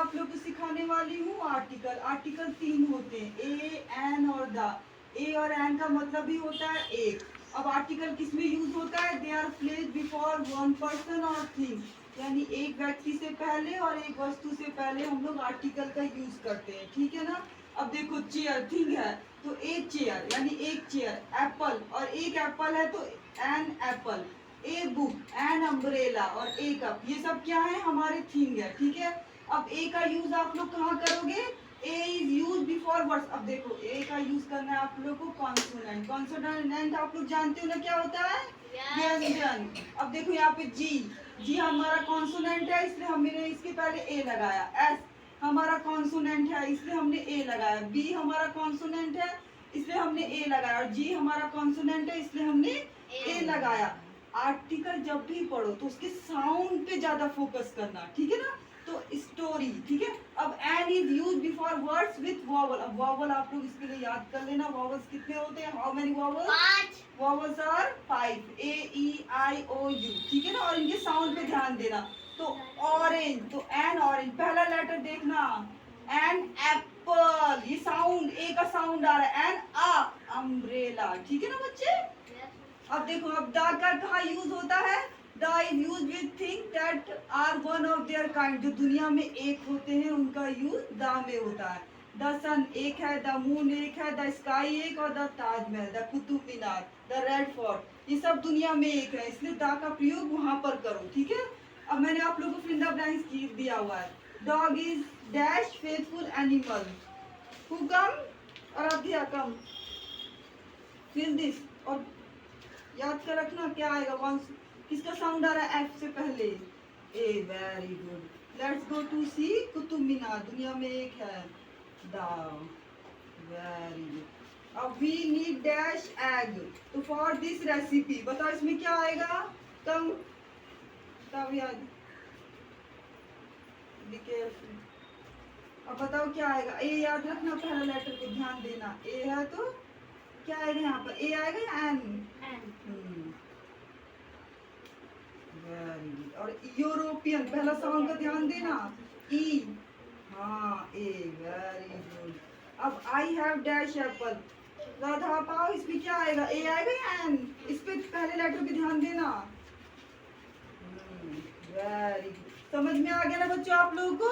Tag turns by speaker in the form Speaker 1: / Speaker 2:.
Speaker 1: आप लोग को सिखाने वाली हूँ आर्टिकल। आर्टिकल 3 होते हैं, ए, एन और द। ए और एन का मतलब भी होता है एक। अब आर्टिकल किस में यूज होता है? They are placed before one person और थिंग, यानी एक व्यक्ति से पहले और एक वस्तु से पहले हम लोग आर्टिकल का यूज करते हैं, ठीक है ना। अब देखो चेयर थिंग है तो ए चेयर यानी एक चेयर, एप्पल और एक एप्पल है तो an apple, a book, an umbrella और ए कप, ये सब क्या है? हमारे थिंग है, ठीक है। अब ए का यूज आप लोग कहाँ करोगे? ए इज यूज बिफोर वर्ड्स। अब देखो ए का यूज करना है आप लोग को कॉन्सोनेंट। कॉन्सोनेंट आप लोग जानते हो ना क्या होता है? व्यंजन। अब देखो यहाँ पे जी, जी हमारा कॉन्सोनेंट है इसलिए हमने इसके पहले ए लगाया। एस हमारा कॉन्सोनेंट है इसलिए हमने ए लगाया। बी हमारा कॉन्सोनेंट है इसलिए हमने ए लगाया और जी हमारा कॉन्सोनेंट है इसलिए हमने ए लगाया। आर्टिकल जब भी पढ़ो तो उसके साउंड पे ज्यादा फोकस करना, ठीक है ना। तो स्टोरी, ठीक है। अब an is use before words with vowel. अब वॉवल आप लोग इसके लिए याद कर लेना, वॉवल्स कितने होते हैं? How many vowels? 5 vowels are 5, A E I O U, ठीक है ना। और इनके साउंड पे ध्यान देना। तो ऑरेंज, तो एन ऑरेंज, पहला लेटर देखना, एन एप्पल, ये साउंड ए का साउंड आ रहा है। एन आ अम्ब्रेला, ठीक है ना बच्चे। अब देखो अब द का कहाँ यूज होता है? The is use with thing that are one of their kind, जो दुनिया में एक होते हैं उनका यूज द में होता है। द सन एक है, द मून एक है, द स्काई एक और the Taj Mahal, the Qutub Minar, the red fort, ये सब दुनिया में एक है इसलिए द का प्रयोग वहां पर करो, ठीक है। अब मैंने आप लोगों को फिंगर ब्लैंक्स दिया हुआ है। Dog is dash faithful animal, who come और अब दिया कम, फिल दिस। और याद कर रखना क्या आएगा? वन किसका साउंड आ रहा है? एफ से पहले। A, very good. Let's go to see Qutub Minar, दुनिया में एक है। The, very good. अब वी नीड डैश एग, तो फॉर दिस रेसिपी बताओ इसमें क्या आएगा? कम तब याद, अब बताओ क्या आएगा? ए याद रखना, पहला लेटर को ध्यान देना। ए है तो क्या आएगा यहाँ पर? ए आएगा या एन? Very good. और यूरोपियन, पहला साउंड का ध्यान देना, ई, हाँ ए, वेरी गुड। अब I have dash Apple, Radha पाओ, इसमें क्या आएगा? ए आएगा या एन? इस पे पहले लेटर पे ध्यान देना। Very good. समझ में आ गया ना बच्चों आप लोगों को?